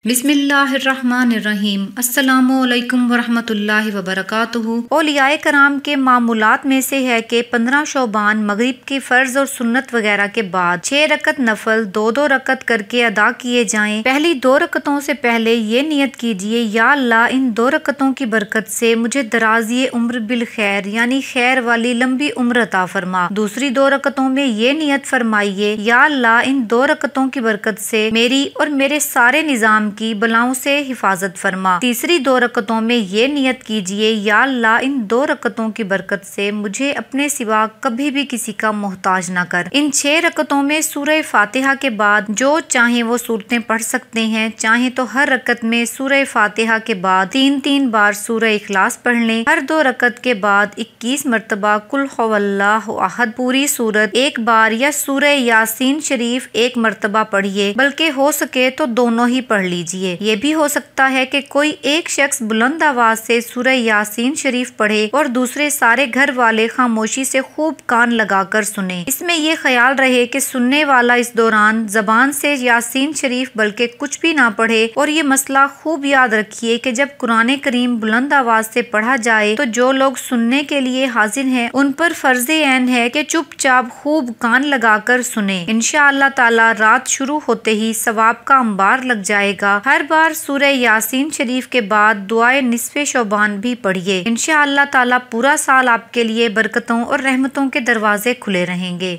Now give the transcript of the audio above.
بسم اللہ الرحمن الرحیم۔ السلام علیکم ورحمۃ اللہ وبرکاتہ۔ اولیاء کرام کے معمولات میں سے ہے کہ 15 شعبان مغرب کی فرض اور سنت وغیرہ کے بعد 6 رکعت نفل 2 رکعت کر کے ادا کیے جائیں۔ پہلی 2 رکعتوں سے پہلے یہ نیت کیجیے، یا اللہ ان 2 رکعتوں کی برکت سے مجھے درازی عمر بالخیر یعنی خیر والی لمبی عمر عطا فرما۔ دوسری 2 رکعتوں میں یہ نیت فرمائیے، یا اللہ ان 2 رکعتوں کی برکت سے میری اور میرے سارے نظام کی بلاؤں سے حفاظت فرما۔ تیسری 2 رکعتوں میں یہ نیت کیجیے، یا اللہ ان 2 رکعتوں کی برکت سے مجھے اپنے سوا کبھی بھی کسی کا محتاج نہ کر۔ ان 6 رکعتوں میں سورہ فاتحہ کے بعد جو چاہیں وہ صورتیں پڑھ سکتے ہیں، چاہیں تو ہر رکعت میں سورہ فاتحہ کے بعد 3 بار سورہ اخلاص پڑھ لیں۔ ہر 2 رکعت کے بعد 21 مرتبہ قل هو اللہ احد پوری سورت ایک بار یا سورہ یاسین شریف 1 مرتبہ پڑھیے، بلکہ ہو سکے تو دونوں ہی پڑھ لیجیے۔ یہ بھی ہو سکتا ہے کہ کوئی ایک شخص بلند آواز سے سورہ یاسین شریف پڑھے اور دوسرے سارے گھر والے خاموشی سے خوب کان لگا کر سنیں۔ اس میں یہ خیال رہے کہ سننے والا اس دوران زبان سے یاسین شریف بلکہ کچھ بھی نہ پڑھے، اور یہ مسئلہ خوب یاد رکھیے کہ جب قرآن کریم بلند آواز سے پڑھا جائے تو جو لوگ سننے کے لیے حاضر ہیں ان پر فرض عین ہے کہ چپ چاپ خوب کان لگا کر سنیں۔ انشاءاللہ تعالی رات شروع ہوتے ہی ثواب کا انبار لگ جائے گا۔ ہر بار سورہ یاسین شریف کے بعد دعائے نصف شعبان بھی پڑھیے۔ انشاءاللہ تعالی پورا سال آپ کے لیے برکتوں اور رحمتوں کے دروازے کھلے رہیں گے۔